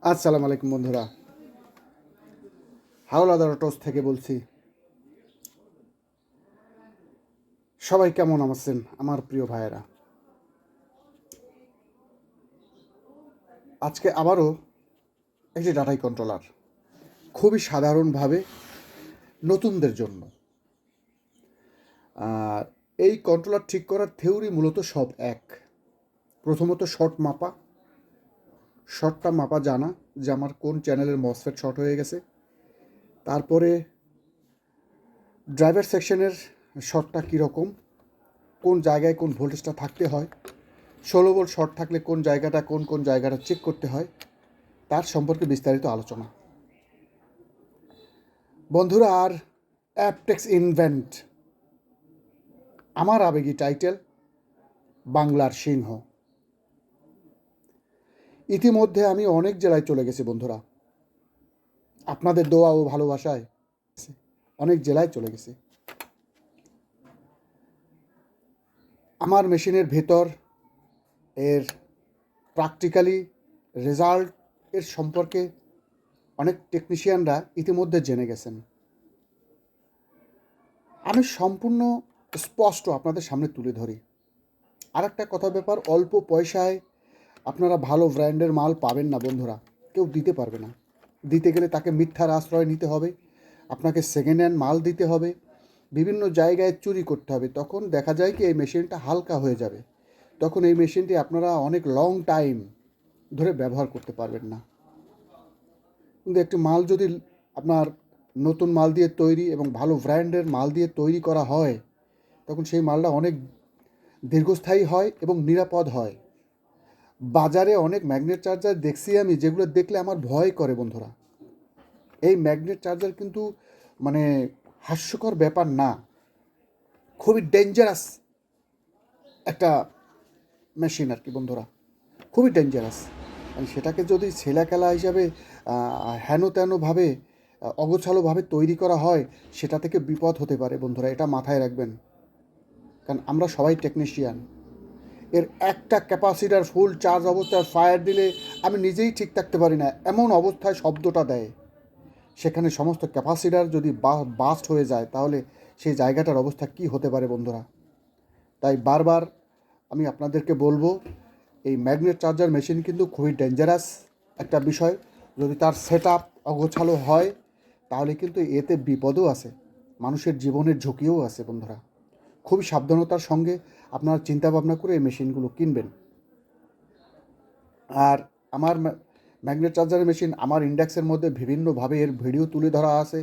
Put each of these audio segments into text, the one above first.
আসসালামু আলাইকুম বন্ধুরা, হাওলাদার অটোস থেকে বলছি। সবাই কেমন আছেন আমার প্রিয় ভাইয়েরা? আজকে আবারও একটি ডাটাই কন্ট্রোলার, খুবই সাধারণভাবে নতুনদের জন্য। আর এই কন্ট্রোলার ঠিক করার থিওরি মূলত সব এক। প্রথমত শর্টটা মাপা জানা যে আমার কোন চ্যানেলের মসফেট শর্ট হয়ে গেছে। তারপরে ড্রাইভার সেকশনের শর্টটা কীরকম, কোন জায়গায় কোন ভোল্টেজটা থাকতে হয়, 16 ভোল্ট শর্ট থাকলে কোন জায়গাটা চেক করতে হয়, তার সম্পর্কে বিস্তারিত আলোচনা। বন্ধুরা, আর অ্যাপটেক্স ইনভেন্ট, আমার আবেগী টাইটেল বাংলার সিংহ। ইতিমধ্যে আমি অনেক জেলায় চলে গেছি বন্ধুরা, আপনাদের দোয়া ও ভালোবাসায় অনেক জেলায় চলে গেছি। আমার মেশিনের ভেতর এর প্র্যাকটিক্যালি রেজাল্ট এর সম্পর্কে অনেক টেকনিশিয়ানরা ইতিমধ্যে জেনে গেছেন। আমি সম্পূর্ণ স্পষ্ট আপনাদের সামনে তুলে ধরি। আর একটা কথা ব্যাপার, অল্প পয়সায় আপনারা ভালো ব্র্যান্ডের মাল পাবেন না বন্ধুরা, কেউ দিতে পারবে না। দিতে গেলে তাকে মিথ্যার আশ্রয় নিতে হবে, আপনাকে সেকেন্ড হ্যান্ড মাল দিতে হবে, বিভিন্ন জায়গায় চুরি করতে হবে। তখন দেখা যায় কি এই মেশিনটা হালকা হয়ে যাবে, তখন এই মেশিনটি আপনারা অনেক লং টাইম ধরে ব্যবহার করতে পারবেন না। কিন্তু একটি মাল যদি আপনার নতুন মাল দিয়ে তৈরি এবং ভালো ব্র্যান্ডের মাল দিয়ে তৈরি করা হয়, তখন সেই মালটা অনেক দীর্ঘস্থায়ী হয় এবং নিরাপদ হয়। বাজারে অনেক ম্যাগনেট চার্জার দেখছি আমি, যেগুলো দেখলে আমার ভয় করে বন্ধুরা। এই ম্যাগনেট চার্জার কিন্তু মানে হাস্যকর ব্যাপার না, খুবই ডেঞ্জারাস একটা মেশিন আর কি বন্ধুরা, খুবই ডেঞ্জারাস। সেটাকে যদি ছেলা খেলা হিসাবে হেন তেনভাবে অগোছালোভাবে তৈরি করা হয়, সেটা থেকে বিপদ হতে পারে বন্ধুরা, এটা মাথায় রাখবেন। কারণ আমরা সবাই টেকনিশিয়ান। এর একটা ক্যাপাসিটার ফুল চার্জ অবস্থায় ফায়ার দিলে আমি নিজেই ঠিক থাকতে পারি না, এমন অবস্থায় শব্দটা দেয়। সেখানে সমস্ত ক্যাপাসিটার যদি বাস্ট হয়ে যায়, তাহলে সেই জায়গাটার অবস্থা কী হতে পারে বন্ধুরা। তাই বারবার আমি আপনাদেরকে বলবো, এই ম্যাগনেট চার্জার মেশিন কিন্তু খুবই ডেঞ্জারাস একটা বিষয়। যদি তার সেট আপ অগোছালো হয়, তাহলে কিন্তু এতে বিপদও আছে, মানুষের জীবনের ঝুঁকিও আছে বন্ধুরা। খুবই সাবধানতার সঙ্গে আপনারা চিন্তাভাবনা করে এই মেশিনগুলো কিনবেন। আর আমার ম্যাগনেট চার্জারের মেশিন আমার ইন্ডেক্সের মধ্যে বিভিন্নভাবে এর ভিডিও তুলে ধরা আছে।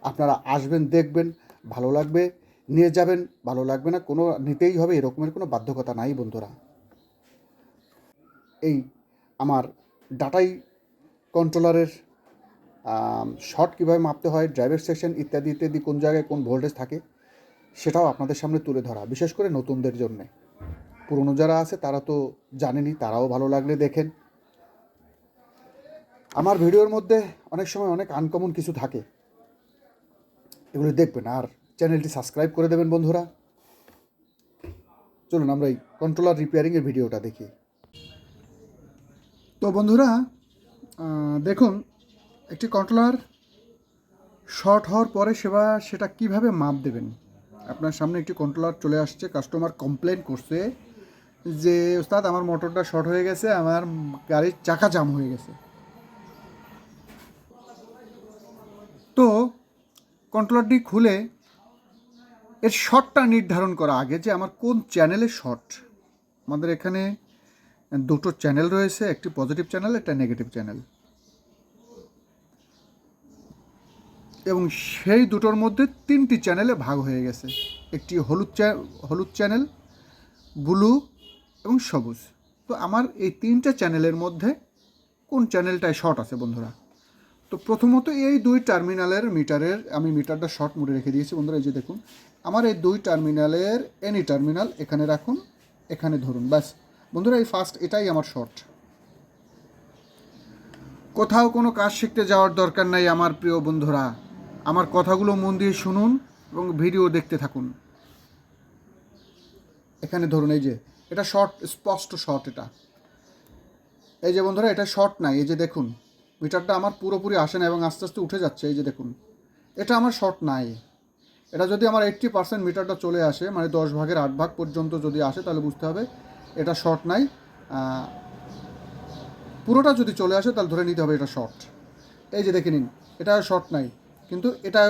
আপনারা আসবেন, দেখবেন, ভালো লাগবে নিয়ে যাবেন, ভালো লাগবে না কোনো নিতেই হবে এরকমের কোনো বাধ্যকতা নাই বন্ধুরা। এই আমার ডাটাই কন্ট্রোলারের শর্ট কীভাবে মাপতে হয়, ড্রাইভার সেকশন ইত্যাদি ইত্যাদি, কোন জায়গায় কোন ভোল্টেজ থাকে, সেটাও আপনাদের সামনে তুলে ধরা, বিশেষ করে নতুনদের জন্যে। পুরনো যারা আছে তারা তো জানেনই, তারাও ভালো লাগলে দেখেন। আমার ভিডিওর মধ্যে অনেক সময় অনেক আনকমন কিছু থাকে, এগুলো দেখবেন আর চ্যানেলটি সাবস্ক্রাইব করে দেবেন বন্ধুরা। চলুন আমরা এই কন্ট্রোলার রিপেয়ারিংয়ের ভিডিওটা দেখি। তো বন্ধুরা দেখুন, একটি কন্ট্রোলার শর্ট হওয়ার পরে সেটা কিভাবে মাপ দেবেন। আপনার সামনে একটি কন্ট্রোলার চলে আসছে, কাস্টমার কমপ্লেন করছে যে ওস্তাদ আমার মোটরটা শর্ট হয়ে গেছে, আমার গাড়ির চাকা জাম হয়ে গেছে। তো কন্ট্রোলারটি খুলে এর শর্টটা নির্ধারণ করা আগে, যে আমার কোন চ্যানেলে শর্ট। আমাদের এখানে দুটো চ্যানেল রয়েছে, একটি পজিটিভ চ্যানেল, একটা নেগেটিভ চ্যানেল, এবং সেই দুটোর মধ্যে তিনটি চ্যানেলে ভাগ হয়ে গেছে। একটি হলুদ চ্যানেল, ব্লু এবং সবুজ। তো আমার এই তিনটা চ্যানেলের মধ্যে কোন চ্যানেলটায় শর্ট আছে বন্ধুরা। তো প্রথমত এই দুই টার্মিনালের আমি মিটারটা শর্ট মোডে রেখে দিয়েছি বন্ধুরা। এই যে দেখুন, আমার এই দুই টার্মিনালের এনি টার্মিনাল এখানে রাখুন, এখানে ধরুন, ব্যাস বন্ধুরা, এই ফার্স্ট এটাই আমার শর্ট। কোথাও কোনো কাজ শিখতে যাওয়ার দরকার নাই আমার প্রিয় বন্ধুরা, আমার কথাগুলো মন দিয়ে শুনুন এবং ভিডিও দেখতে থাকুন। এখানে ধরুন, এই যে এটা শর্ট, স্পষ্ট শর্ট। এটা এই যে বন্ধুরা, এটা শর্ট নাই, এই যে দেখুন, মিটারটা আমার পুরোপুরি আসে না এবং আস্তে আস্তে উঠে যাচ্ছে। এই যে দেখুন, এটা আমার শর্ট নাই। এটা যদি আমার 80% মিটারটা চলে আসে, মানে 10 ভাগের 8 ভাগ পর্যন্ত যদি আসে, তাহলে বুঝতে হবে এটা শর্ট নাই। পুরোটা যদি চলে আসে তাহলে ধরে নিতে হবে এটা শর্ট। এই যে দেখে নিন, এটা শর্ট নাই, কিন্তু এটা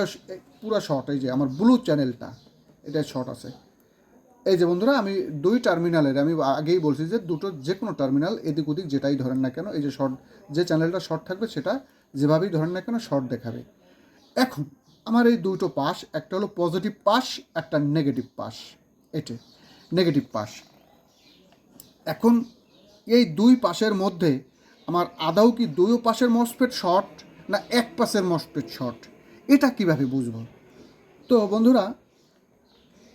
পুরো শর্ট। এই যে আমার ব্লু চ্যানেলটা, এটা শর্ট আছে। এই যে বন্ধুরা, আমি দুই টার্মিনালের, আমি আগেই বলছি যে দুটো যে কোনো টার্মিনাল এদিক ওদিক যেটাই ধরেন না কেন, এই যে শর্ট, যে চ্যানেলটা শর্ট থাকবে সেটা যেভাবেই ধরেন না কেন শর্ট দেখাবে। এখন আমার এই দুটো পাশ, একটা হলো পজিটিভ পাশ, একটা নেগেটিভ পাশ। এটা নেগেটিভ পাশ। এখন এই দুই পাশের মধ্যে আমার আদৌ কি দুই পাশের মসফেট শর্ট না এক পাশের মসফেট শর্ট, এটা কিভাবে বুঝবো? তো বন্ধুরা,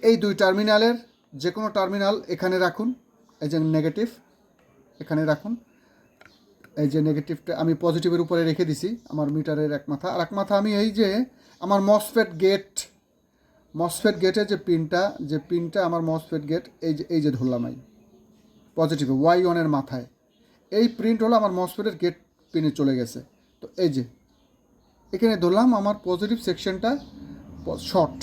এই দুই টার্মিনালের যে কোনো টার্মিনাল এখানে রাখুন। এই যে নেগেটিভ এখানে রাখুন। এই যে নেগেটিভটা আমি পজিটিভের উপরে রেখে দিছি আমার মিটারের এক মাথা। আর এক মাথা আমি এই যে আমার মসফেট গেটের যে পিনটা আমার মসফেট গেট, এই যে ধরলাম এই পজিটিভে Y1-এর মাথায়, এই প্রিন্ট হলো আমার মসফেটের গেট পিনে চলে গেছে। তো এই যে এখানে ধরলাম আমার পজিটিভ সেকশনটা শর্ট।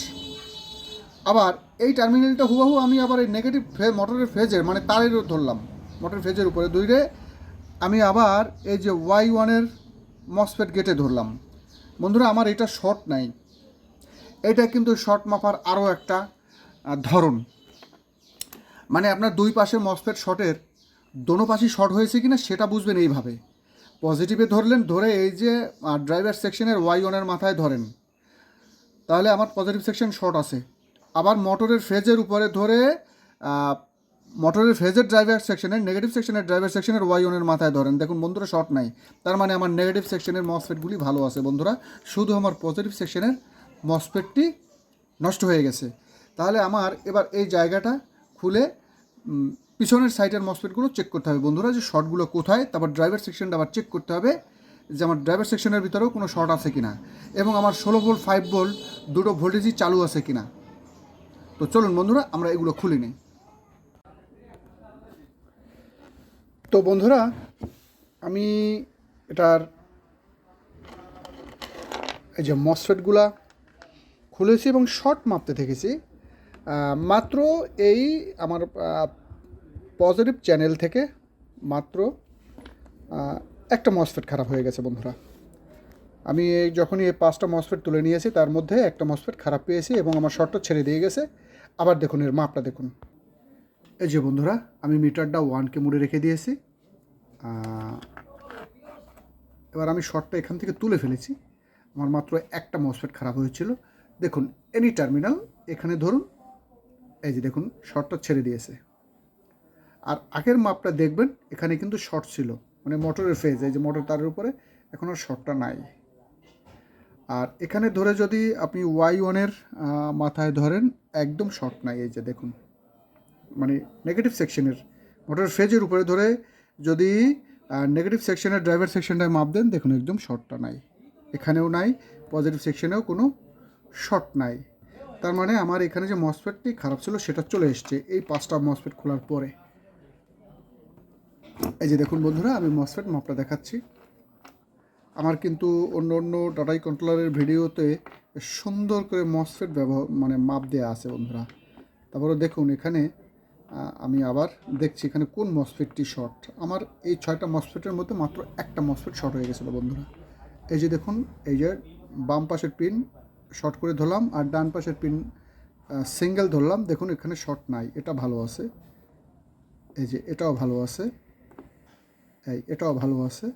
আবার এই টার্মিনালটা হুবহু আমি আবার এই নেগেটিভ মোটরের ফেজের, মানে তারেরও ধরলাম, মোটরের ফেজের উপরে ধরে আমি আবার এই যে Y1-এর মসফেট গেটে ধরলাম। বন্ধুরা, আমার এটা শর্ট নাই। এটা কিন্তু শর্ট মাপার আরও একটা ধরন। মানে আপনার দুই পাশের মসফেট শর্টের দোনো পাশই শর্ট হয়েছে কিনা সেটা বুঝবেন এইভাবে। পজিটিভে ধরলেন, ধরে এই যে ড্রাইভার সেকশনের Y1-এর মাথায় ধরেন, তাহলে আমার পজিটিভ সেকশন শর্ট আছে। আবার মোটরের ফেজের উপরে ধরে মোটরের ফেজের ড্রাইভার সেকশনের নেগেটিভ সেকশনের ড্রাইভার সেকশনের Y1-এর মাথায় ধরেন, দেখুন বন্ধুরা শর্ট নাই। তার মানে আমার নেগেটিভ সেকশনের মসফেটগুলি ভালো আছে বন্ধুরা, শুধু আমার পজিটিভ সেকশনের মসফেটটি নষ্ট হয়ে গেছে। তাহলে আমার এবার এই জায়গাটা খুলে পিছনের সাইডের মসফেটগুলো চেক করতে হবে বন্ধুরা, যে শর্টগুলো কোথায়। তারপর ড্রাইভার সেকশনটা আবার চেক করতে হবে যে আমার ড্রাইভার সেকশনের ভিতরেও কোনো শর্ট আছে কিনা, এবং আমার 16 ভোল্ট 5 ভোল্ট দুটো ভোল্টেজই চালু আছে কিনা। তো চলুন বন্ধুরা, আমরা এগুলো খুলে নিই। তো বন্ধুরা, আমি এটার এই যে মসফেটগুলা খুলেছি এবং শর্ট মাপতে থেকেছি। মাত্র এই আমার পজিটিভ চ্যানেল থেকে মাত্র একটা মসফেট খারাপ হয়ে গেছে বন্ধুরা। আমি যখনই এই 5টা মসফেট তুলে নিয়েছি তার মধ্যে একটা মসফেট খারাপ পেয়েছি এবং আমার শর্টটা ছেড়ে দিয়ে গেছে। আবার দেখুন এর মাপটা দেখুন। এই যে বন্ধুরা, আমি মিটারটা 1K মোডে রেখে দিয়েছি। এবার আমি শর্টটা এখান থেকে তুলে ফেলেছি। আমার মাত্র একটা মসফেট খারাপ হয়েছিল। দেখুন এনি টার্মিনাল এখানে ধরুন, এই যে দেখুন শর্টটা ছেড়ে দিয়েছে। আর আগের মাপটা দেখবেন, এখানে কিন্তু শর্ট ছিল, মানে মোটরের ফেজ, এই যে মোটর তারের উপরে এখন আর শর্টটা নাই। আর এখানে ধরে যদি আপনি Y1-এর মাথায় ধরেন, একদম শর্ট নাই। এই যে দেখুন, মানে নেগেটিভ সেকশনের মোটরের ফেজের উপরে ধরে যদি নেগেটিভ সেকশনের ড্রাইভার সেকশনটায় মাপ দেন, দেখুন একদম শর্টটা নাই, এখানেও নাই, পজিটিভ সেকশনেও কোনো শর্ট নাই। তার মানে আমার এখানে যে মসফেটটি খারাপ ছিল সেটা চলে এসছে এই 5টা মসফেট খোলার পরে। এই যে দেখুন বন্ধুরা, আমি মসফেট মাপটা দেখাচ্ছি। আমার কিন্তু অন্য ডাটাই কন্ট্রোলারের ভিডিওতে সুন্দর করে মসফেট মানে মাপ দেওয়া আছে বন্ধুরা। তারপরে দেখুন এখানে আমি আবার দেখছি এখানে কোন মসফেটটি শর্ট। আমার এই 6টা মসফেটের মধ্যে মাত্র একটা মসফেট শর্ট হয়ে গেছিলো বন্ধুরা। এই যে দেখুন, এই যে বাম পাশের পিন শর্ট করে ধরলাম আর ডান পাশের পিন সিঙ্গেল ধরলাম, দেখুন এখানে শর্ট নাই, এটা ভালো আছে। এই যে এটাও ভালো আছে, এটাও ভালো আছে।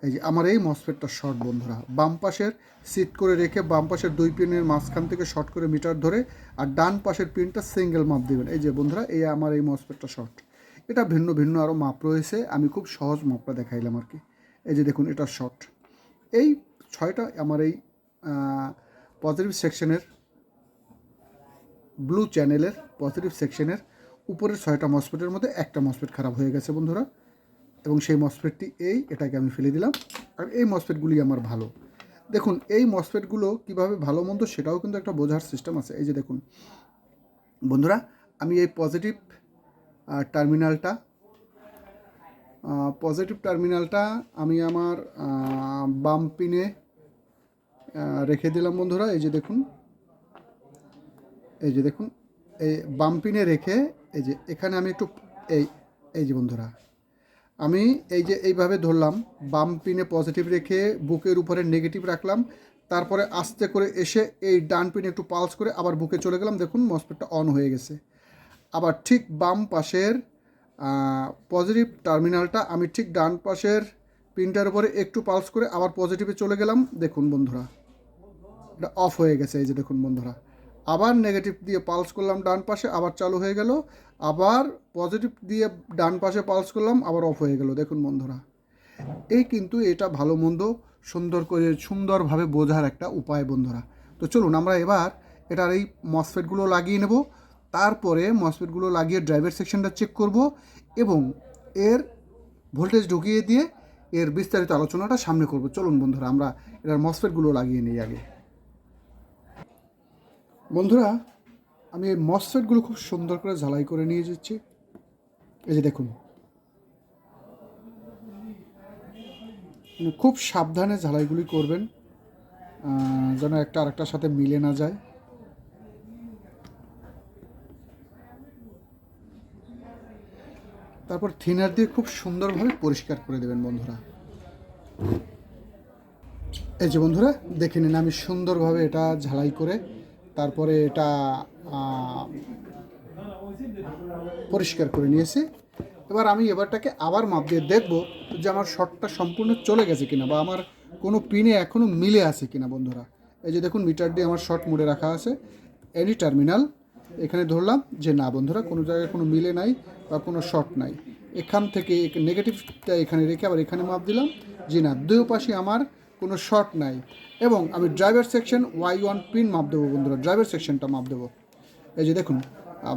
এই যে আমার এই মসফেটটা শর্ট বন্ধুরা। বাম পাশের সিট করে রেখে বাম পাশের দুই পিনের মাঝখান থেকে শর্ট করে মিটার ধরে আর ডান পাশের পিনটা সিঙ্গেল মাপ দেবেন। এই যে বন্ধুরা, এই আমার এই মসফেটটা শর্ট। এটা ভিন্ন ভিন্ন আরও মাপ রয়েছে, আমি খুব সহজ মাপটা দেখাইলাম আর কি। এই যে দেখুন এটা শর্ট। এই 6টা আমার এই পজিটিভ সেকশনের ব্লু চ্যানেলের পজিটিভ সেকশনের উপরের 6টা মসফেটের মধ্যে একটা মসফেট খারাপ হয়ে গেছে বন্ধুরা, এবং সেই মসফেটটি এটাকে আমি ফেলে দিলাম। আর এই মসফেটগুলি আমার ভালো। দেখুন এই মসফেটগুলো কীভাবে ভালো মন্দ সেটাও কিন্তু একটা বোঝার সিস্টেম আছে। এই যে দেখুন বন্ধুরা, আমি এই পজিটিভ টার্মিনালটা পজিটিভ টার্মিনালটা আমি আমার বাম পিনে রেখে দিলাম বন্ধুরা। এই যে দেখুন, এই বাম পিনে রেখে এই যে এখানে আমি একটু এই যে বন্ধুরা, আমি এই যে এইভাবে ধরলাম, বাম পিনে পজিটিভ রেখে বুকের উপরে নেগেটিভ রাখলাম, তারপরে আস্তে করে এসে এই ডান পিনে একটু পালস করে আবার বুকে চলে গেলাম। দেখুন মসফেটটা অন হয়ে গেছে। আবার ঠিক বাম পাশের পজিটিভ টার্মিনালটা আমি ঠিক ডান পাশের পিনটার উপরে একটু পালস করে আবার পজিটিভে চলে গেলাম। দেখুন বন্ধুরা, এটা অফ হয়ে গেছে। এই যে দেখুন বন্ধুরা, আবার নেগেটিভ দিয়ে পালস করলাম ডান পাশে, আবার চালু হয়ে গেল। আবার পজিটিভ দিয়ে ডান পাশে পালস করলাম, আবার অফ হয়ে গেল। দেখুন বন্ধুরা, এই কিন্তু এটা ভালো মন্দ সুন্দরভাবে বোঝার একটা উপায় বন্ধুরা। তো চলুন আমরা এবার এটার এই মসফেটগুলো লাগিয়ে নেব। তারপরে মসফেটগুলো লাগিয়ে ড্রাইভার সেকশনটা চেক করব এবং এর ভোল্টেজ ঢুকিয়ে দিয়ে এর বিস্তারিত আলোচনাটা সামনে করব। চলুন বন্ধুরা আমরা এটার মসফেটগুলো লাগিয়ে নিই আগে। বন্ধুরা, আমি এই মসফেটগুলো খুব সুন্দর করে ঝালাই করে নিয়ে যাচ্ছি। এই যে দেখুন, খুব সাবধানে ঝালাইগুলি করবেন যেন একটা আরেকটার সাথে মিলে না যায়। তারপর থিনার দিয়ে খুব সুন্দরভাবে পরিষ্কার করে দেবেন বন্ধুরা। এই যে বন্ধুরা দেখে নিন, আমি সুন্দরভাবে এটা ঝালাই করে তারপরে এটা পরিষ্কার করে নিয়েছি। এবার আমি এবারটাকে আবার মাপ দিয়ে দেখব যে আমার শর্টটা সম্পূর্ণ চলে গেছে কিনা বা আমার কোনো পিনে এখনও মিলে আছে কিনা বন্ধুরা। এই যে দেখুন, মিটার দিয়ে আমার শর্ট মোডে রাখা আছে। এনি টার্মিনাল এখানে ধরলাম যে না বন্ধুরা, কোনো জায়গায় কোনো মিলে নাই বা কোনো শর্ট নাই। এখান থেকে নেগেটিভটা এখানে রেখে আবার এখানে মাপ দিলাম যে না, দুই পাশে আমার কোনো শর্ট নাই। এবং আমি ড্রাইভার সেকশন Y1 পিন মাপ দেবো বন্ধুরা, ড্রাইভার সেকশনটা মাপ দেবো। এই যে দেখুন,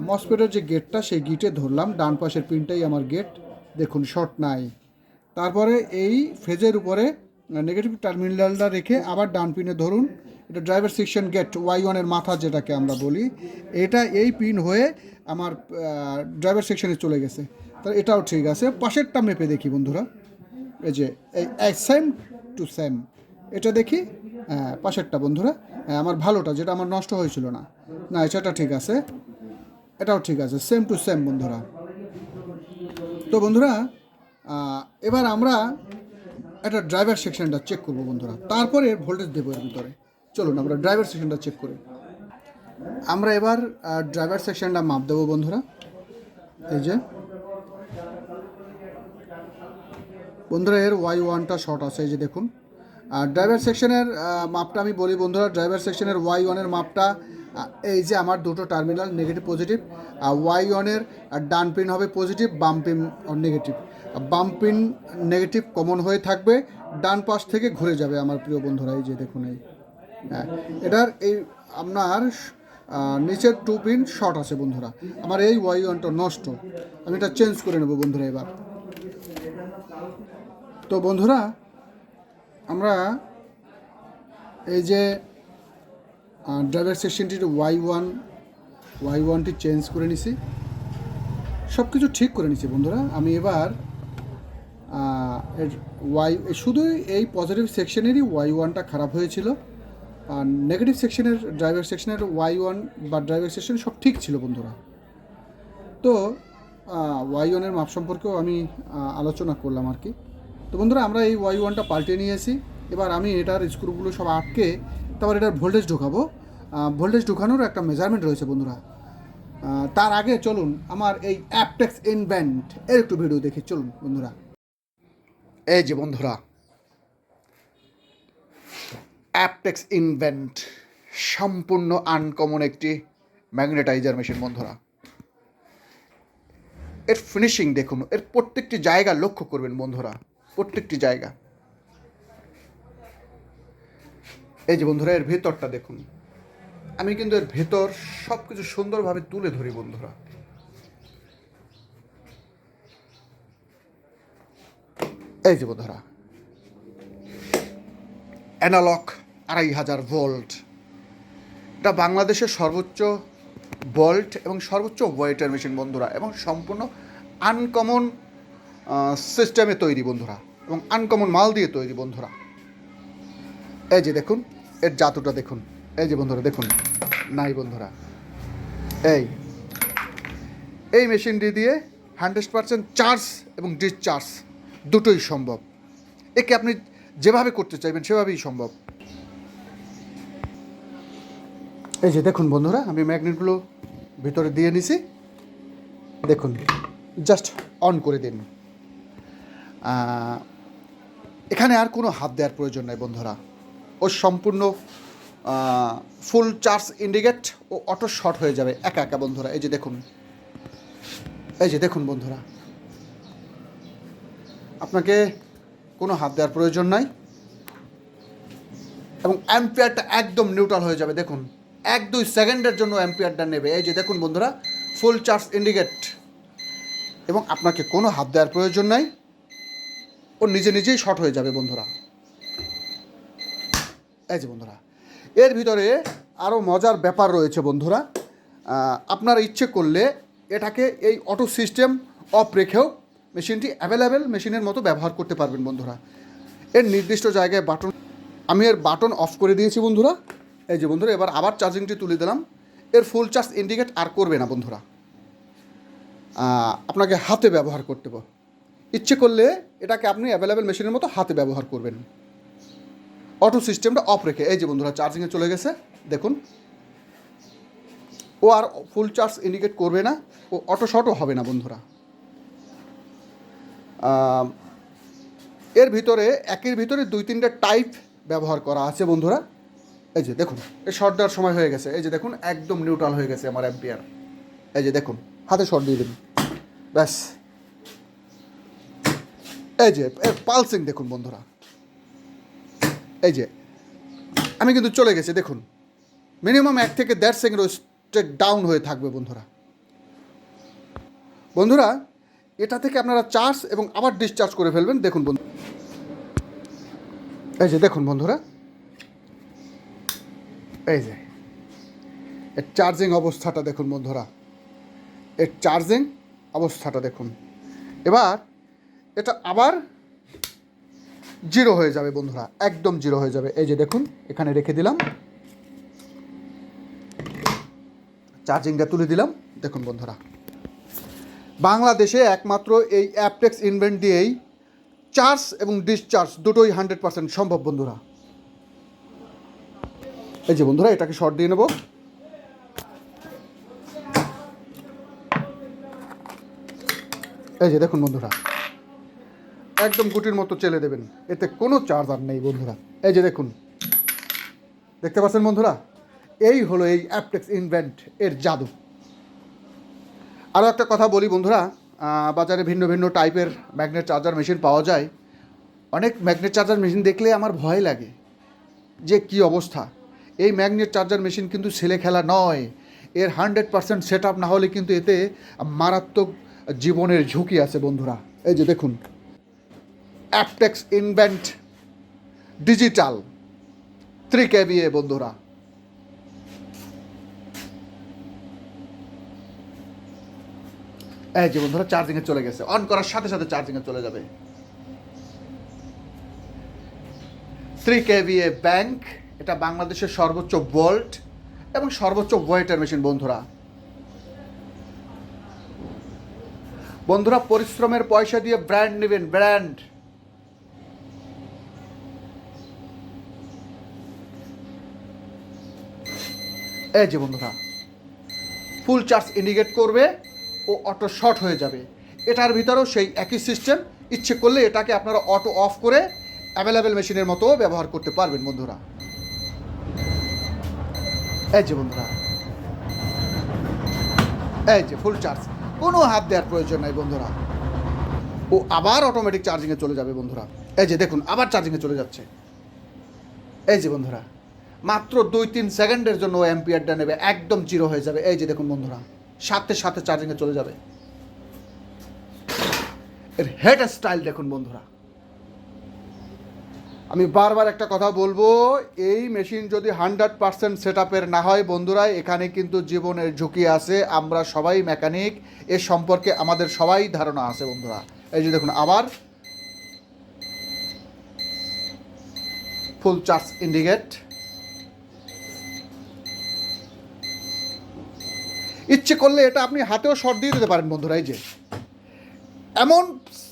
মসফেটের যে গেটটা সেই গেটে ধরলাম, ডান পাশের পিনটাই আমার গেট। দেখুন শর্ট নাই। তারপরে এই ফেজের উপরে নেগেটিভ টার্মিনালটা রেখে আবার ডান পিনে ধরুন। এটা ড্রাইভার সেকশন গেট Y1 এর মাথা যেটাকে আমরা বলি, এটা এই পিন হয়ে আমার ড্রাইভার সেকশনে চলে গেছে। তাহলে এটাও ঠিক আছে। পাশেরটা মেপে দেখি বন্ধুরা, এই যে এই সেম টু সেম এটা দেখি। পাশেরটা বন্ধুরা, আমার ভালোটা যেটা আমার নষ্ট হয়েছিল না, না সেটা ঠিক আছে, এটাও ঠিক আছে, সেম টু সেম বন্ধুরা। তো বন্ধুরা, এবার আমরা একটা ড্রাইভার সেকশনটা চেক করব বন্ধুরা, তারপরে ভোল্টেজ দেবো এর ভিতরে। চলুন আমরা ড্রাইভার সেকশনটা চেক করি। আমরা এবার ড্রাইভার সেকশনটা মাপ দেবো বন্ধুরা। এই যে বন্ধুরা, এর Y1টা শর্ট আছে। এই যে দেখুন, ড্রাইভার সেকশনের মাপটা আমি বলি বন্ধুরা। ড্রাইভার সেকশনের Y1 এর মাপটা এই যে আমার দুটো টার্মিনাল নেগেটিভ পজিটিভ, Y1 এর ডান পিন হবে পজিটিভ, বাম পিন নেগেটিভ। বাম পিন নেগেটিভ কমন হয়ে থাকবে, ডান পাশ থেকে ঘুরে যাবে আমার প্রিয় বন্ধুরা। এই যে দেখুন, এই এটার এই আপনার নিচের টু পিন শর্ট আছে বন্ধুরা। আমার এই Y1টা নষ্ট, আমি এটা চেঞ্জ করে নেব বন্ধুরা এবার। তো বন্ধুরা, আমরা এই যে ড্রাইভার সেকশনটির Y1টি চেঞ্জ করে নিছি, সব কিছু ঠিক করে নিছি বন্ধুরা। আমি এবার এর শুধুই এই পজিটিভ সেকশনেরই Y1টা খারাপ হয়েছিল, আর নেগেটিভ সেকশনের ড্রাইভার সেকশনের Y1 বা ড্রাইভার সেকশন সব ঠিক ছিল বন্ধুরা। তো Y1 এর মাপ সম্পর্কেও আমি আলোচনা করলাম আর কি। তো বন্ধুরা, আমরা এই Y1টা পাল্টে নিয়েছি। এবার আমি এটার স্ক্রুগুলো সব আটকে তারপর এটার ভোল্টেজ ঢোকাবো। ভোল্টেজ ঢোকানোর একটা মেজারমেন্ট রয়েছে বন্ধুরা। তার আগে চলুন আমার এই অ্যাপটেক্স ইনভেন্ট এর একটু ভিডিও দেখি। চলুন বন্ধুরা, এই যে বন্ধুরা, অ্যাপটেক্স ইনভেন্ট সম্পূর্ণ আনকমন একটি ম্যাগনেটাইজার মেশিন বন্ধুরা। এর ফিনিশিং দেখুন, এর প্রত্যেকটি জায়গা লক্ষ্য করবেন বন্ধুরা, প্রত্যেকটি জায়গা। এই যে বন্ধুরা, এর ভেতরটা দেখুন। আমি কিন্তু এর ভেতর সব কিছু সুন্দরভাবে তুলে ধরি বন্ধুরা। এই যে বন্ধুরা, অ্যানালগ 2500 ভোল্ট, এটা বাংলাদেশের সর্বোচ্চ ভোল্ট এবং সর্বোচ্চ ওয়েটের মেশিন বন্ধুরা, এবং সম্পূর্ণ আনকমন সিস্টেমে তৈরি বন্ধুরা, এবং আনকমন মাল দিয়ে তৈরি বন্ধুরা। এই যে দেখুন এর জাতুটা দেখুন, এই যে বন্ধুরা দেখুন, নাই বন্ধুরা, এই এই মেশিনটি দিয়ে 100% চার্জ এবং ডিসচার্জ দুটোই সম্ভব। একে আপনি যেভাবে করতে চাইবেন সেভাবেই সম্ভব। এই যে দেখুন বন্ধুরা, আমি ম্যাগনেটগুলো ভিতরে দিয়ে নিছি, দেখুন জাস্ট অন করে দিন। এখানে আর কোনো হাত দেওয়ার প্রয়োজন নাই বন্ধুরা, ও সম্পূর্ণ ফুল চার্জ ইন্ডিকেট ও অটো শর্ট হয়ে যাবে একা একা বন্ধুরা। এই যে দেখুন, এই যে দেখুন বন্ধুরা, আপনাকে কোনো হাত দেওয়ার প্রয়োজন নাই, এবং অ্যাম্পিয়ারটা একদম নিউট্রাল হয়ে যাবে। দেখুন 1-2 সেকেন্ডের জন্য অ্যাম্পিয়ারটা নেবে। এই যে দেখুন বন্ধুরা, ফুল চার্জ ইন্ডিকেট, এবং আপনাকে কোনো হাত দেওয়ার প্রয়োজন নাই, ও নিজে নিজেই শর্ট হয়ে যাবে বন্ধুরা। এই যে বন্ধুরা, এর ভিতরে আরও মজার ব্যাপার রয়েছে বন্ধুরা। আপনারা ইচ্ছে করলে এটাকে এই অটো সিস্টেম অফ রেখেও মেশিনটি অ্যাভেলেবেল মেশিনের মতো ব্যবহার করতে পারবেন বন্ধুরা। এর নির্দিষ্ট জায়গায় বাটন, আমি এর বাটন অফ করে দিয়েছি বন্ধুরা। এই যে বন্ধুরা, এবার আবার চার্জিংটি তুলে দিলাম। এর ফুল চার্জ ইন্ডিকেট আর করবে না বন্ধুরা, আপনাকে হাতে ব্যবহার করতে হবে। ইচ্ছে করলে এটাকে আপনি অ্যাভেলেবেল মেশিনের মতো হাতে ব্যবহার করবেন, অটো সিস্টেমটা অফ রেখে। এই যে বন্ধুরা, চার্জিংয়ে চলে গেছে দেখুন, ও আর ফুল চার্জ ইন্ডিকেট করবে না, ও অটো শর্টও হবে না বন্ধুরা। এর ভিতরে একের ভিতরে 2-3টা টাইপ ব্যবহার করা আছে বন্ধুরা। এই যে দেখুন, এই শর্ট দেওয়ার সময় হয়ে গেছে। এই যে দেখুন, একদম নিউট্রাল হয়ে গেছে আমার অ্যাম্পিয়ার। এই যে দেখুন, হাতে শর্ট দিয়ে দিন, ব্যাস। এই যে এর পালসিং দেখুন বন্ধুরা, এই যে আমি কিন্তু চলে গেছি দেখুন, মিনিমাম 1 থেকে 1.5 সেকেন্ড স্টেক ডাউন হয়ে থাকবে বন্ধুরা। বন্ধুরা, এটা থেকে আপনারা চার্জ এবং আবার ডিসচার্জ করে ফেলবেন। দেখুন বন্ধু, এই যে দেখুন বন্ধুরা, এই যে এর চার্জিং অবস্থাটা দেখুন বন্ধুরা, এর চার্জিং অবস্থাটা দেখুন। এবার এটা আবার জিরো হয়ে যাবে বন্ধুরা, একদম জিরো হয়ে যাবে। এই যে দেখুন, এখানে রেখে দিলাম, চার্জিংটা তুলে দিলাম। দেখুন বন্ধুরা, বাংলাদেশে একমাত্র এই অ্যাপটেক্স ইনভেন্ট দিয়েই চার্জ এবং ডিসচার্জ দুটোই 100% সম্ভব বন্ধুরা। এই যে বন্ধুরা, এটাকে শর্ট দিয়ে নেব। এই যে দেখুন বন্ধুরা, একদম গুটির মতো চেলে দেবেন, এতে কোনো চার্জার নেই বন্ধুরা। এই যে দেখুন, দেখতে পাচ্ছেন বন্ধুরা, এই হলো এই অ্যাপটেক্স ইনভেন্ট এর জাদু। আরও একটা কথা বলি বন্ধুরা, বাজারে ভিন্ন ভিন্ন টাইপের ম্যাগনেট চার্জার মেশিন পাওয়া যায়। অনেক ম্যাগনেট চার্জার মেশিন দেখলে আমার ভয় লাগে যে কি অবস্থা। এই ম্যাগনেট চার্জার মেশিন কিন্তু ছেলে খেলা নয়। এর 100% সেট আপ না হলে কিন্তু এতে মারাত্মক জীবনের ঝুঁকি আছে বন্ধুরা। এই যে দেখুন, অ্যাপটেক্স ইনভেন্ট ডিজিটাল 3 kVA বন্ধুরা। এই যে বন্ধুরা, চার্জিংয়ে চলে গেছে, অন করার সাথে সাথে চার্জিংয়ে চলে যাবে। 3 kVA ব্যাংক, এটা বাংলাদেশের সর্বোচ্চ ভোল্ট এবং সর্বোচ্চ ওয়েটের মেশিন বন্ধুরা। বন্ধুরা, পরিশ্রমের পয়সা দিয়ে ব্র্যান্ড নেবেন, ব্র্যান্ড। এই যে বন্ধুরা, ফুল চার্জ ইন্ডিকেট করবে ও অটো শর্ট হয়ে যাবে। এটার ভিতরেও সেই একই সিস্টেম। ইচ্ছে করলে এটাকে আপনারা অটো অফ করে অ্যাভেলেবেল মেশিনের মতো ব্যবহার করতে পারবেন বন্ধুরা। এই যে বন্ধুরা, এই যে ফুল চার্জ, কোনো হাত দেওয়ার প্রয়োজন নাই বন্ধুরা। ও আবার অটোমেটিক চার্জিংয়ে চলে যাবে বন্ধুরা। এই যে দেখুন, আবার চার্জিংয়ে চলে যাচ্ছে। এই যে বন্ধুরা, মাত্র 2-3 সেকেন্ডের জন্য ও অ্যাম্পিয়ারটা নেবে, একদম জিরো হয়ে যাবে। এই যে দেখুন বন্ধুরা, সাথে সাথে চার্জিংয়ে চলে যাবে। এর হেড স্টাইল দেখুন বন্ধুরা। আমি বারবার একটা কথা বলবো, এই মেশিন যদি 100% সেট আপের না হয় বন্ধুরা, এখানে কিন্তু জীবনের ঝুঁকি আছে। আমরা সবাই মেকানিক, এর সম্পর্কে আমাদের সবাই ধারণা আছে বন্ধুরা। এই যে দেখুন আবার ফুল চার্জ ইন্ডিকেট। ইচ্ছে করলে এটা আপনি হাতেও শর্ট দিয়ে দিতে পারেন বন্ধুরা। এই যে এমন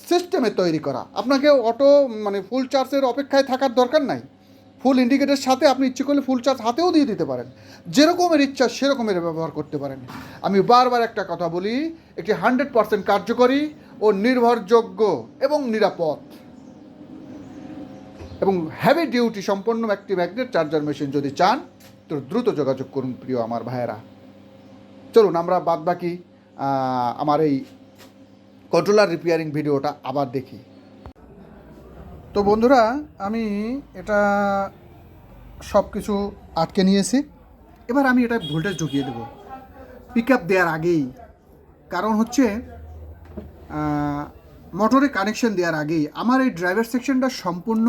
সিস্টেমে তৈরি করা, আপনাকে অটো মানে ফুল চার্জের অপেক্ষায় থাকার দরকার নাই। ফুল ইন্ডিকেটের সাথে আপনি ইচ্ছে করলে ফুল চার্জ হাতেও দিয়ে দিতে পারেন, যেরকমের ইচ্ছা সেরকমের ব্যবহার করতে পারেন। আমি বারবার একটা কথা বলি, একটি 100% কার্যকরী ও নির্ভরযোগ্য এবং নিরাপদ এবং হেভি ডিউটি সম্পন্ন একটি ম্যাগনেট চার্জার মেশিন যদি চান তো দ্রুত যোগাযোগ করুন প্রিয় আমার ভাইয়েরা। চলুন আমরা বাদবাকি আমার এই কন্ট্রোলার রিপেয়ারিং ভিডিওটা আবার দেখি। তো বন্ধুরা, আমি এটা সব কিছু আটকে নিয়েছি। এবার আমি এটা ভোল্টেজ ঢুকিয়ে দেবো পিক আপ দেওয়ার আগেই, কারণ হচ্ছে মোটরে কানেকশন দেওয়ার আগেই আমার এই ড্রাইভার সেকশনটা সম্পূর্ণ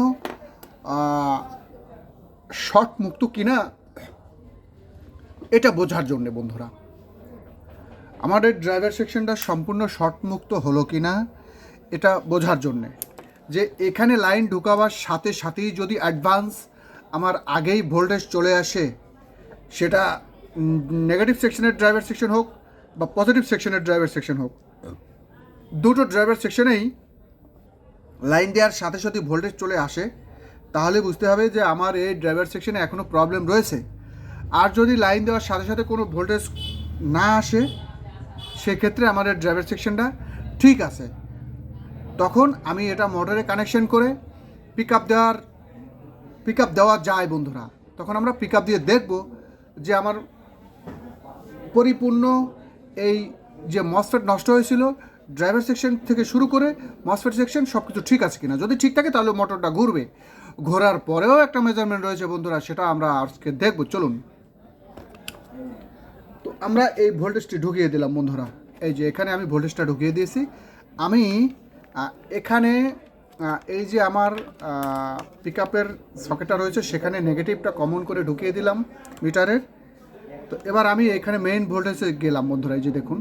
শর্ট মুক্ত কিনা এটা বোঝার জন্যে বন্ধুরা, আমাদের ড্রাইভার সেকশনটা সম্পূর্ণ শর্ট মুক্ত হলো কি না এটা বোঝার জন্যে, যে এখানে লাইন ঢুকাবার সাথে সাথেই যদি অ্যাডভান্স আমার আগেই ভোল্টেজ চলে আসে, সেটা নেগেটিভ সেকশনের ড্রাইভার সেকশন হোক বা পজিটিভ সেকশনের ড্রাইভার সেকশন হোক, দুটো ড্রাইভার সেকশনেই লাইন দেওয়ার সাথে সাথে ভোল্টেজ চলে আসে, তাহলে বুঝতে হবে যে আমার এই ড্রাইভার সেকশনে এখনও প্রবলেম রয়েছে। আর যদি লাইন দেওয়ার সাথে সাথে কোনো ভোল্টেজ না আসে, সেক্ষেত্রে আমাদের ড্রাইভার সেকশনটা ঠিক আছে। তখন আমি এটা মোটরে কানেকশন করে পিক আপ দেওয়া যায় বন্ধুরা। তখন আমরা পিক আপ দিয়ে দেখব যে আমার পরিপূর্ণ এই যে মসফেট নষ্ট হয়েছিল ড্রাইভার সেকশন থেকে শুরু করে মসফেট সেকশন সব কিছু ঠিক আছে কিনা। যদি ঠিক থাকে তাহলে মোটরটা ঘুরবে। ঘোরার পরেও একটা মেজারমেন্ট রয়েছে বন্ধুরা, সেটা আমরা আজকে দেখব। চলুন, তো আমরা এই ভোল্টেজটি ঢুকিয়ে দিলাম বন্ধুরা। এই যে এখানে আমি ভোল্টেজটা ঢুকিয়ে দিয়েছি। আমি এখানে এই যে আমার পিক আপের সকেটটা রয়েছে সেখানে নেগেটিভটা কমন করে ঢুকিয়ে দিলাম মিটারের। তো এবার আমি এখানে মেইন ভোল্টেজে গেলাম বন্ধুরা। এই যে দেখুন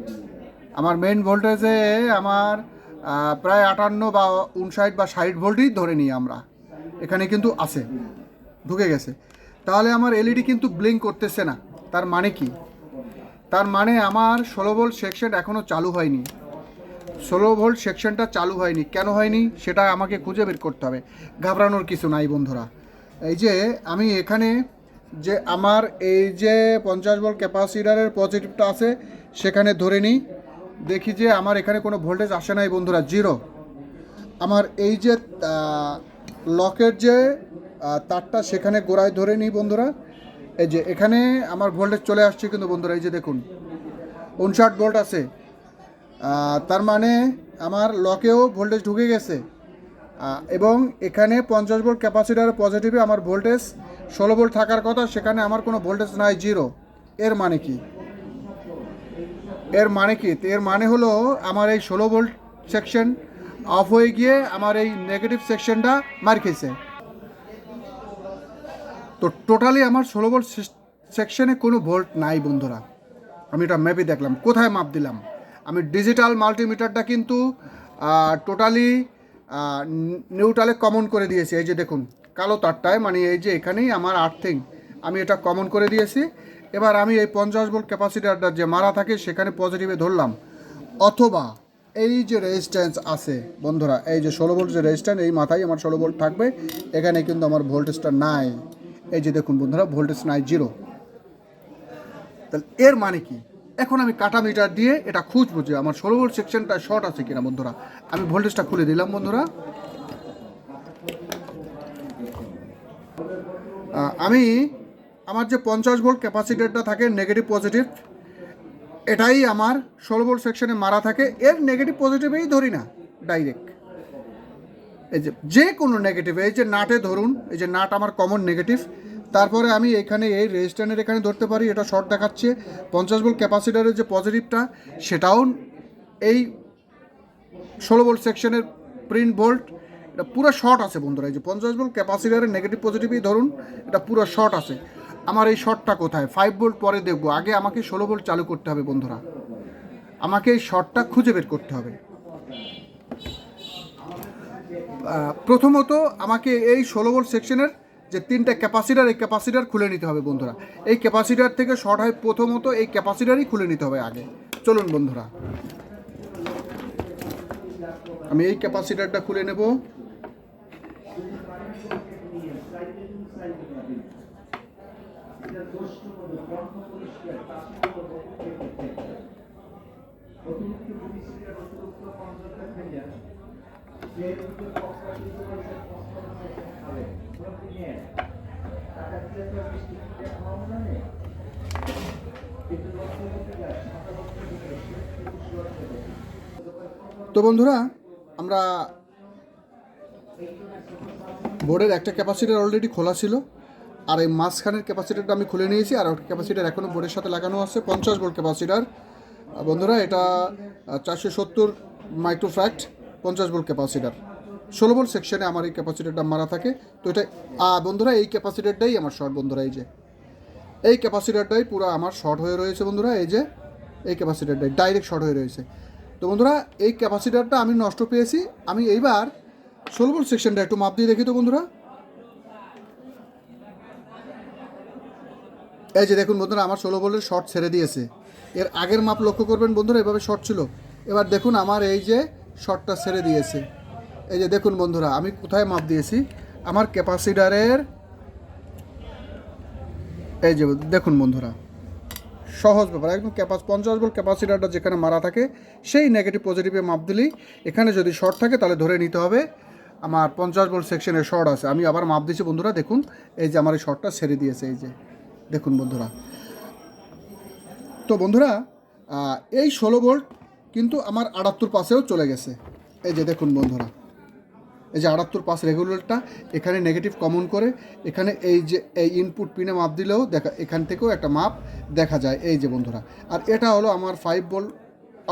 আমার মেইন ভোল্টেজে আমার প্রায় 58 বা 59 বা 60 ভোল্টই ধরে নিই আমরা, এখানে কিন্তু আছে, ঢুকে গেছে। তাহলে আমার এলইডি কিন্তু ব্লিঙ্ক করতেছে না। তার মানে কি? তার মানে আমার 16 ভোল্ট সেকশন এখনও চালু হয়নি। 16 ভোল্ট সেকশনটা চালু হয়নি। কেন হয়নি সেটা আমাকে খুঁজে বের করতে হবে। ঘাবড়ানোর কিছু নাই বন্ধুরা। এই যে আমি এখানে যে আমার এই যে 50 ভোল্ট ক্যাপাসিটারের পজিটিভটা আছে সেখানে ধরে নিই, দেখি যে আমার এখানে কোনো ভোল্টেজ আসে নাই বন্ধুরা, জিরো। আমার এই যে লকের যে তারটা সেখানে গোড়ায় ধরে নিই বন্ধুরা। এই যে এখানে আমার ভোল্টেজ চলে আসছে কিন্তু বন্ধুরা, এই যে দেখুন 59 ভোল্ট আছে। তার মানে আমার লকেও ভোল্টেজ ঢুকে গেছে। এবং এখানে 50 ভোল্ট ক্যাপাসিটারের পজিটিভে আমার ভোল্টেজ 16 ভোল্ট থাকার কথা, সেখানে আমার কোনো ভোল্টেজ নাই, জিরো। এর মানে কি? এর মানে হলো আমার এই 16 ভোল্ট সেকশন অফ হয়ে গিয়ে আমার এই নেগেটিভ সেকশনটা মার খেয়েছে। তো টোটালি আমার 16 ভোল্ট সেকশনে কোনো ভোল্ট নাই বন্ধুরা। আমি এটা ম্যাপে দেখলাম, কোথায় মাপ দিলাম। আমি ডিজিটাল মাল্টিমিটারটা কিন্তু টোটালি নিউট্রালে কমন করে দিয়েছি। এই যে দেখুন কালো তারটায়, মানে এই যে এখানেই আমার আর্থিং, আমি এটা কমন করে দিয়েছি। এবার আমি এই 50 ভোল্ট ক্যাপাসিটারটা যে মারা থাকে সেখানে পজিটিভে ধরলাম, অথবা এই যে রেজিস্ট্যান্স আছে বন্ধুরা, এই যে 16 ভোল্ট যে রেজিস্ট্যান্স, এই মাথায় আমার 16 ভোল্ট থাকবে। এখানে কিন্তু আমার ভোল্টেজটা নাই। এই যে দেখুন বন্ধুরা ভোল্টেজ নাই, জিরো। তাহলে এর মানে কি? এখন আমি কাটা মিটার দিয়ে এটা খুঁজবো যে আমার 16 ভোল্ট সেকশনটা শর্ট আছে কিনা বন্ধুরা। আমি ভোল্টেজটা খুলে দিলাম বন্ধুরা। আমি আমার যে 50 ভোল্ট ক্যাপাসিটারটা থাকে নেগেটিভ পজিটিভ, এটাই আমার 16 ভোল্ট সেকশনে মারা থাকে। এর নেগেটিভ পজিটিভেই ধরি না ডাইরেক্ট, এই যে কোনো নেগেটিভ, এই যে নাটে ধরুন, এই যে নাট আমার কমন নেগেটিভ। তারপরে আমি এখানে এই রেজিস্ট্যান্সের এখানে ধরতে পারি, এটা শর্ট দেখাচ্ছে। 50 ভোল্ট ক্যাপাসিটারের যে পজিটিভটা সেটাও এই 16 ভোল্ট সেকশনের প্রিন্ট ভোল্ট, এটা পুরো শর্ট আছে বন্ধুরা। এই যে 50 ভোল্ট ক্যাপাসিটারের নেগেটিভ পজিটিভই ধরুন, এটা পুরো শর্ট আছে। আমার এই শর্টটা কোথায়? 5 ভোল্ট পরে দেখবো, আগে আমাকে 16 ভোল্ট চালু করতে হবে বন্ধুরা। আমাকে এই শর্টটা খুঁজে বের করতে হবে। প্রথমত আমাকে এই 16 ভোল্ট সেকশনের যে 3টা ক্যাপাসিটার, এই ক্যাপাসিটার খুলে নিতে হবে বন্ধুরা। এই ক্যাপাসিটার থেকে শর্ট হয় প্রথমত এই ক্যাপাসিটারই খুলে নিতে হবে আগে। চলুন বন্ধুরা, আমি এই ক্যাপাসিটারটা খুলে নেব। তো বন্ধুরা, আমরা বোর্ডের একটা ক্যাপাসিটার অলরেডি খোলা ছিল, আর এই মাঝখানের ক্যাপাসিটারটা আমি খুলে নিয়েছি, আর একটা ক্যাপাসিটার এখনও বোর্ডের সাথে লাগানো আছে 50 ভোল্ট ক্যাপাসিটার। বন্ধুরা, এটা 470 মাইক্রোফ্যাক্ট 50 ভোল্ট ক্যাপাসিটার। 16 ভোল্ট সেকশনে আমার এই ক্যাপাসিটারটা মারা থাকে। তো এটা বন্ধুরা, এই ক্যাপাসিটারটাই আমার শর্ট বন্ধুরা। এই যে এই ক্যাপাসিটারটাই পুরো আমার শর্ট হয়ে রয়েছে বন্ধুরা। এই যে এই ক্যাপাসিটারটাই ডাইরেক্ট শর্ট হয়ে রয়েছে। তো বন্ধুরা, এই ক্যাপাসিটারটা আমি নষ্ট পেয়েছি। আমি এইবার 16 ভোল্ট সেকশনটা একটু মাপ দিয়ে দেখি তো বন্ধুরা। এই যে দেখুন বন্ধুরা, আমার 16 ভোল্টের শর্ট ছেড়ে দিয়েছে। এর আগের মাপ লক্ষ্য করবেন বন্ধুরা, এভাবে শর্ট ছিল। এবার দেখুন আমার এই যে শর্টটা ছেড়ে দিয়েছে। এই যে দেখুন বন্ধুরা, আমি কোথায় মাপ দিয়েছি, আমার ক্যাপাসিটারের এই যে দেখুন বন্ধুরা, সহজ ব্যাপার একদম। 50 ভোল্ট ক্যাপাসিটারটা যেখানে মারা থাকে সেই নেগেটিভ পজিটিভে মাপ দিলেই, এখানে যদি শর্ট থাকে তাহলে ধরে নিতে হবে আমার 50 ভোল্ট সেকশনের শর্ট আছে। আমি আবার মাপ দিয়েছি বন্ধুরা, দেখুন এই যে আমার এই শর্টটা ছেড়ে দিয়েছে। এই যে দেখুন বন্ধুরা। তো বন্ধুরা, এই 16 ভোল্ট কিন্তু আমার 78 পাশেও চলে গেছে। এই যে দেখুন বন্ধুরা, এই যে 78 পাস রেগুলেটরটা এখানে নেগেটিভ কমন করে, এখানে এই যে এই ইনপুট পিনে মাপ দিলেও এখান থেকেও একটা মাপ দেখা যায়। এই যে বন্ধুরা, আর এটা হলো আমার 5 ভোল্ট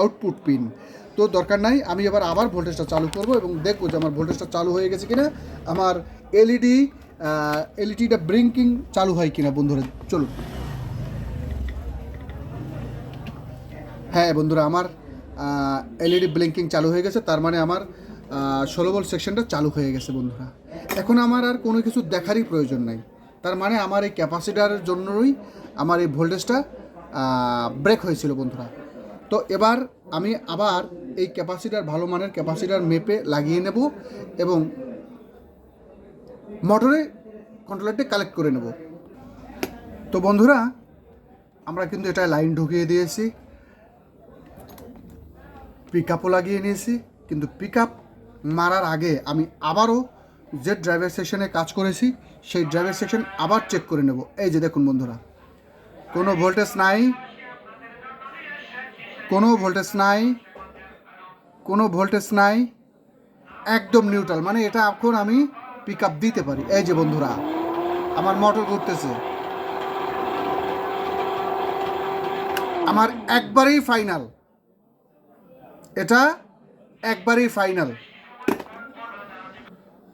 আউটপুট পিন। তো দরকার নাই, আমি আবার ভোল্টেজটা চালু করব এবং দেখবো যে আমার ভোল্টেজটা চালু হয়ে গেছে কিনা, আমার এলইডিটা ব্লিঙ্কিং চালু হয় কিনা বন্ধুরা। চলুন। হ্যাঁ বন্ধুরা, আমার এলইডি ব্লিঙ্কিং চালু হয়ে গেছে, তার মানে আমার 16 ভোল্ট সেকশনটা চালু হয়ে গেছে বন্ধুরা। এখন আমার আর কোনো কিছু দেখারই প্রয়োজন নাই, তার মানে আমার এই ক্যাপাসিটারের জন্যই আমার এই ভোল্টেজটা ব্রেক হয়েছিল বন্ধুরা। তো এবার আমি আবার এই ক্যাপাসিটার, ভালো মানের ক্যাপাসিটার মেপে লাগিয়ে নেব এবং মোটরে কন্ট্রোলারটি কালেক্ট করে নেব। তো বন্ধুরা, আমরা কিন্তু এটা লাইন ঢুকিয়ে দিয়েছি, পিক আপও লাগিয়ে নিয়েছি, কিন্তু পিক আপ মারার আগে আমি আবারও যে ড্রাইভার সেকশনে কাজ করেছি সেই ড্রাইভার সেকশন আবার চেক করে নেব। এই যে দেখুন বন্ধুরা, কোনো ভোল্টেজ নাই, কোনো ভোল্টেজ নাই, কোনো ভোল্টেজ নাই, একদম নিউট্রাল, মানে এটা এখন আমি পিক আপ দিতে পারি। এই যে বন্ধুরা, আমার মোটর ঘুরতেছে, আমার একবারেই ফাইনাল, এটা একবারেই ফাইনাল।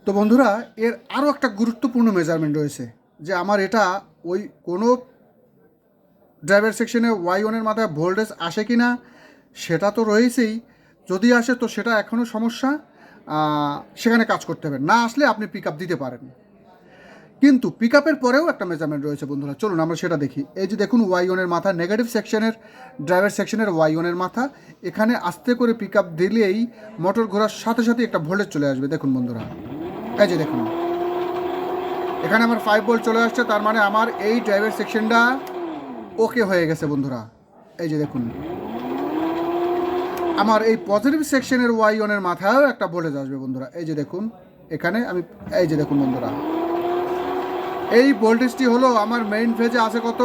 তো বন্ধুরা, এর আরও একটা গুরুত্বপূর্ণ মেজারমেন্ট রয়েছে যে আমার এটা ওই কোনো ড্রাইভার সেকশনে Y1-এর মাথায় ভোল্টেজ আসে কি না সেটা তো রয়েছেই, যদি আসে তো সেটা এখনও সমস্যা, সেখানে কাজ করতে হবে, না আসলে আপনি পিক আপ দিতে পারেন। কিন্তু পিক আপের পরেও একটা মেজারমেন্ট রয়েছে বন্ধুরা, চলুন আমরা সেটা দেখি। এই যে দেখুন Y1-এর মাথা, নেগেটিভ সেকশনের ড্রাইভার সেকশনের Y1-এর মাথা, এখানে আস্তে করে পিক আপ দিলেই মোটর ঘোরার সাথে সাথে একটা ভোল্টেজ চলে আসবে। দেখুন বন্ধুরা, এই যে দেখুন এখানে আমার 5 ভোল্ট চলে আসছে, তার মানে আমার এই ড্রাইভার সেকশনটা ওকে হয়ে গেছে বন্ধুরা। এই যে দেখুন আমার এই পজিটিভ সেকশনের Y1-এর মাথায়ও একটা ভোল্টেজ আসবে বন্ধুরা। এই যে দেখুন এখানে আমি, এই যে দেখুন বন্ধুরা, এই ভোল্টেজটি হলো আমার মেইন ফেজে আছে কত,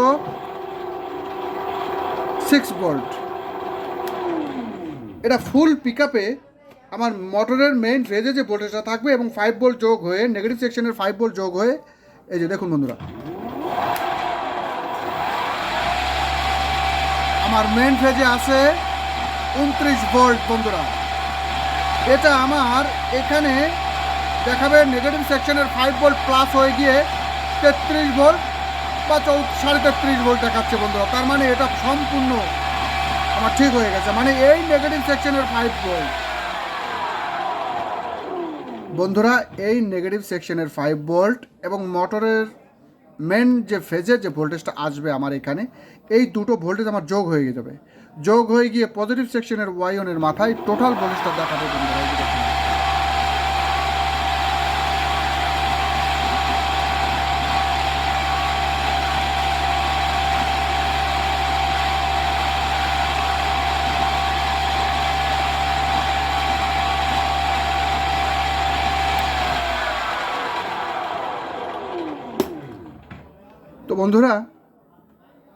6 ভোল্ট। এটা ফুল পিক আপে আমার মোটরের মেইন ফেজে যে ভোল্টেজটা থাকবে এবং 5 ভোল্ট যোগ হয়ে, নেগেটিভ সেকশনের 5 ভোল্ট যোগ হয়ে, এই যে দেখুন বন্ধুরা, আমার মেইন ফেজে আছে 29 ভোল্ট বন্ধুরা। এটা আমার এখানে দেখাবে নেগেটিভ সেকশনের 5 ভোল্ট প্লাস হয়ে গিয়ে 33 ভোল্ট বা 33.5 ভোল্ট দেখাচ্ছে বন্ধুরা। তার মানে এটা সম্পূর্ণ আমার ঠিক হয়ে গেছে, মানে এই নেগেটিভ সেকশনের 5 ভোল্ট বন্ধুরা এই নেগেটিভ সেকশনের 5 ভোল্ট এবং মোটরের মেন যে ফেজের যে ভোল্টেজটা আসবে আমার এখানে, এই দুটো ভোল্টেজ আমার যোগ হয়ে যাবে, যোগ হয়ে গিয়ে পজিটিভ সেকশনের ওয়াইনের মাথায় টোটাল ভোল্টেজটা দেখাবে বন্ধুরা। তো বন্ধুরা,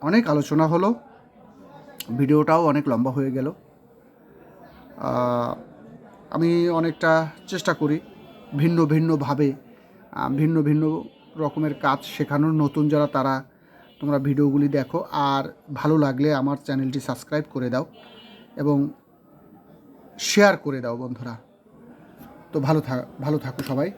অনেক আলোচনা হলো, ভিডিওটাও অনেক লম্বা হয়ে গেল। আমি অনেকটা চেষ্টা করি ভিন্ন ভিন্নভাবে ভিন্ন ভিন্ন রকমের কাজ শেখানোর। নতুন যারা তারা তোমরা ভিডিওগুলি দেখো, আর ভালো লাগলে আমার চ্যানেলটি সাবস্ক্রাইব করে দাও এবং শেয়ার করে দাও বন্ধুরা। তো ভালো থাকো সবাই।